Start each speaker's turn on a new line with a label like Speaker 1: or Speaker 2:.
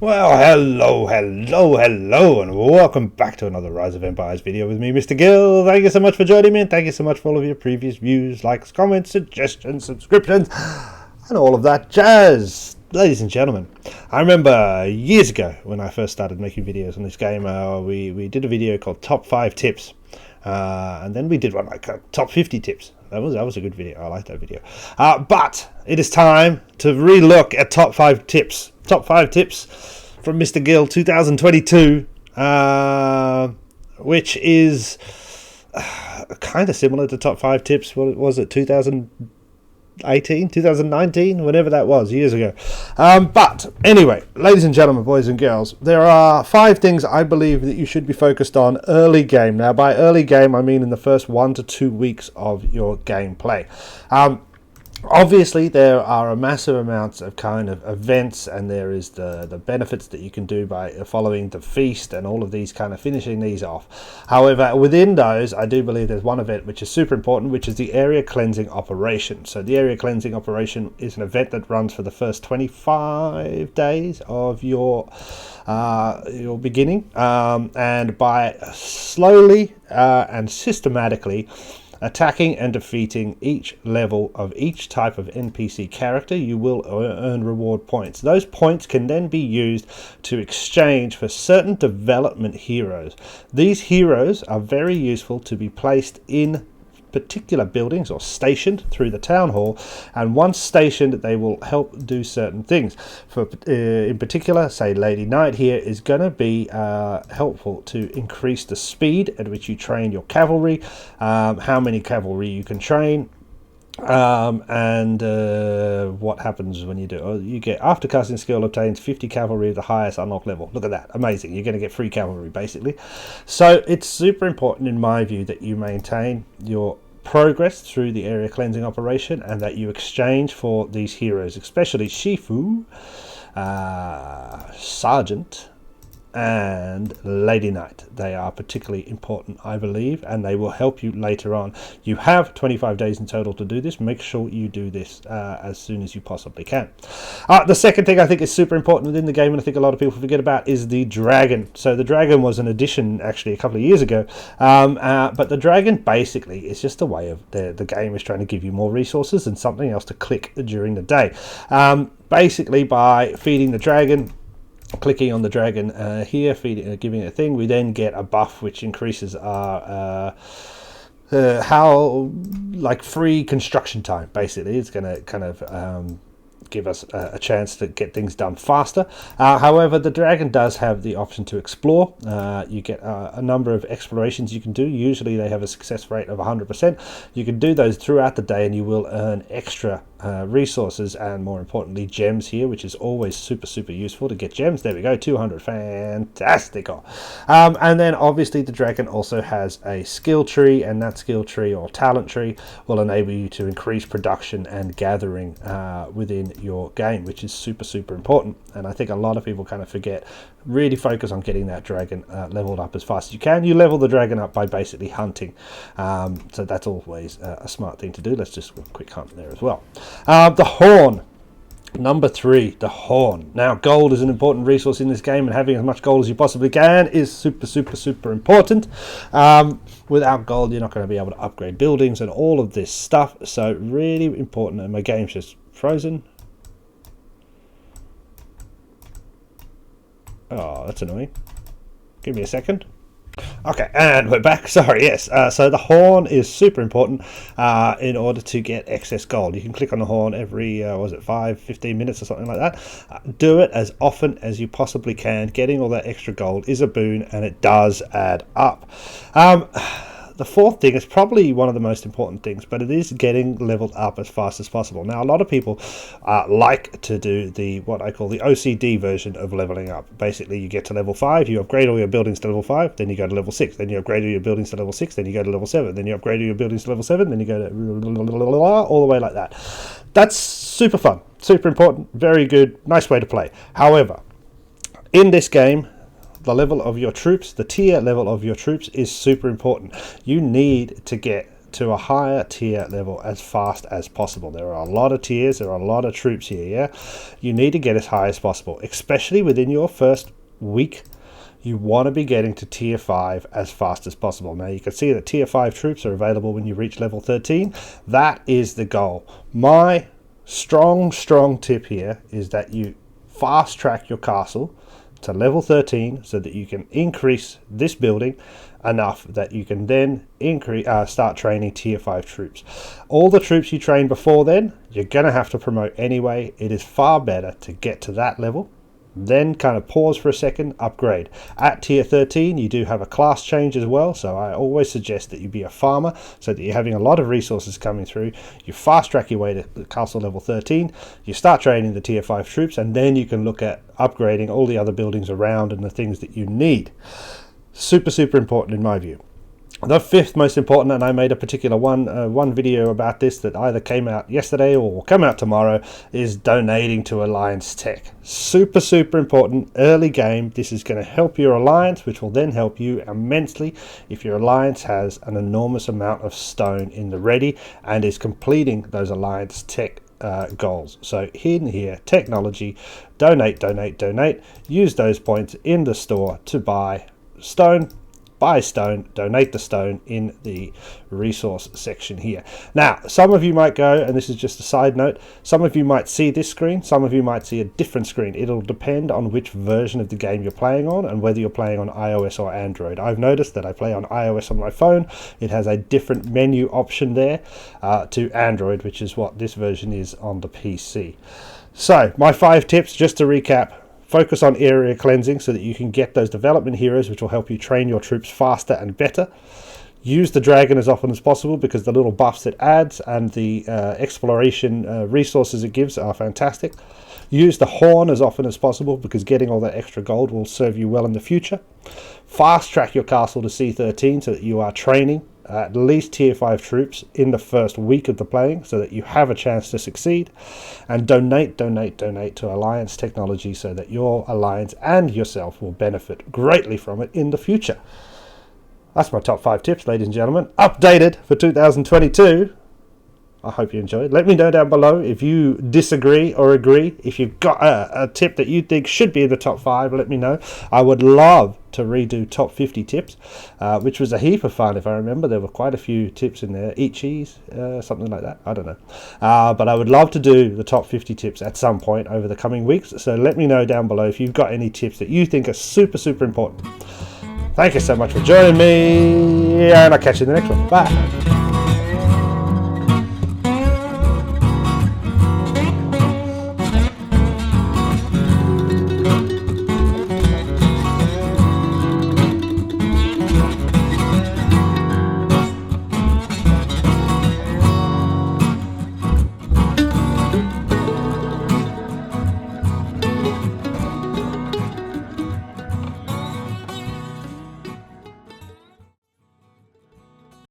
Speaker 1: Well, hello, and welcome back to another Rise of Empires video with me, Mr. Gill. Thank you so much for joining me, and thank you so much for all of your previous views, likes, comments, suggestions, subscriptions, and all of that jazz. Ladies and gentlemen, I remember years ago when I first started making videos on this game, we did a video called Top 5 Tips, and then we did one like Top 50 Tips. That was a good video. I liked that video. But it is time to relook at Top 5 Tips. Top 5 Tips from Mr. Gill 2022, which is kind of similar to Top 5 Tips. What was it, 2018, 2019, whenever that was, years ago. But anyway, ladies and gentlemen, boys and girls, there are 5 things I believe that you should be focused on early game. Now, by early game, I mean in the first 1 to 2 weeks of your gameplay. Obviously, there are a massive amounts of kind of events, and there is the benefits that you can do by following the feast and all of these kind of finishing these off. However, within those, I do believe there's one event which is super important, which is the area cleansing operation. So the area cleansing operation is an event that runs for the first 25 days of your beginning, and by slowly and systematically attacking and defeating each level of each type of NPC character, you will earn reward points. Those points can then be used to exchange for certain development heroes. These heroes are very useful to be placed in particular buildings or stationed through the town hall, and once stationed they will help do certain things. For in particular, say Lady Knight here is going to be helpful to increase the speed at which you train your cavalry, how many cavalry you can train, and what happens when you do. You get after casting skill obtains 50 cavalry of the highest unlock level. Look at that, amazing. You're going to get free cavalry basically. So it's super important in my view that you maintain your progress through the area cleansing operation, and that you exchange for these heroes, especially Shifu, Sergeant, and Lady Knight. They are particularly important, I believe, and they will help you later on. You have 25 days in total to do this. Make sure you do this as soon as you possibly can. The second thing I think is super important within the game, and I think a lot of people forget about, is the dragon. So the dragon was an addition actually a couple of years ago, but the dragon basically is just a way of the game is trying to give you more resources and something else to click during the day. Basically, by feeding the dragon, clicking on the dragon here, giving it a thing, we then get a buff which increases our free construction time. Basically, it's going to kind of give us a chance to get things done faster. However, the dragon does have the option to explore. You get a number of explorations you can do. Usually they have a success rate of 100%. You can do those throughout the day, and you will earn extra resources and, more importantly, gems here, which is always super useful to get gems. There we go, 200, fantastico. And then obviously the dragon also has a skill tree, and that skill tree or talent tree will enable you to increase production and gathering within your game, which is super important. And I think a lot of people kind of forget, really focus on getting that dragon leveled up as fast as you can. You level the dragon up by basically hunting, so that's always a smart thing to do. Let's just do a quick hunt there as well. The horn, number 3, the horn. Now, gold is an important resource in this game, and having as much gold as you possibly can is super important. Without gold, you're not going to be able to upgrade buildings and all of this stuff, so really important. And my game's just frozen. Oh, that's annoying. Give me a second. Okay, and we're back. Sorry, yes. So the horn is super important in order to get excess gold. You can click on the horn every, 15 minutes or something like that. Do it as often as you possibly can. Getting all that extra gold is a boon, and it does add up. The fourth thing is probably one of the most important things, but it is getting leveled up as fast as possible. Now, a lot of people like to do what I call the OCD version of leveling up. Basically, you get to level 5, you upgrade all your buildings to level 5, then you go to level 6, then you upgrade all your buildings to level 6, then you go to level 7, then you upgrade all your buildings to level 7, then you go to all the way like that. That's super fun, super important, very good, nice way to play. However, in this game, the level of your troops, the tier level of your troops is super important. You need to get to a higher tier level as fast as possible. There are a lot of tiers, there are a lot of troops here, yeah? You need to get as high as possible, especially within your first week. You want to be getting to tier 5 as fast as possible. Now you can see that tier 5 troops are available when you reach level 13. That is the goal. My strong tip here is that you fast track your castle to level 13 so that you can increase this building enough that you can then start training tier 5 troops. All the troops you train before then, you're going to have to promote anyway. It is far better to get to that level, then kind of pause for a second, upgrade. At tier 13 you do have a class change as well, so I always suggest that you be a farmer so that you're having a lot of resources coming through. You fast track your way to castle level 13, you start training the tier 5 troops, and then you can look at upgrading all the other buildings around and the things that you need. Super important in my view. The fifth most important, and I made a particular one video about this that either came out yesterday or will come out tomorrow, is donating to Alliance Tech. Super important early game. This is going to help your alliance, which will then help you immensely if your alliance has an enormous amount of stone in the ready and is completing those Alliance Tech goals. So in here, technology, donate. Use those points in the store to buy stone. Buy stone, donate the stone in the resource section here. Now, some of you might go, and this is just a side note, some of you might see this screen, some of you might see a different screen. It'll depend on which version of the game you're playing on and whether you're playing on iOS or Android. I've noticed that I play on iOS on my phone. It has a different menu option there to Android, which is what this version is on the PC. So, my 5 tips, just to recap. Focus on area cleansing so that you can get those development heroes, which will help you train your troops faster and better. Use the dragon as often as possible because the little buffs it adds and the exploration resources it gives are fantastic. Use the horn as often as possible because getting all that extra gold will serve you well in the future. Fast track your castle to C13 so that you are training at least tier 5 troops in the first week of the playing so that you have a chance to succeed. And donate to Alliance Technology so that your alliance and yourself will benefit greatly from it in the future. That's my top 5 tips, ladies and gentlemen, updated for 2022. I hope you enjoyed. Let me know down below if you disagree or agree. If you've got a tip that you think should be in the top 5, let me know. I would love to redo top 50 tips, which was a heap of fun. If I remember, there were quite a few tips in there. Eat cheese, something like that. I don't know. But I would love to do the top 50 tips at some point over the coming weeks. So let me know down below if you've got any tips that you think are super important. Thank you so much for joining me, and I'll catch you in the next one. Bye.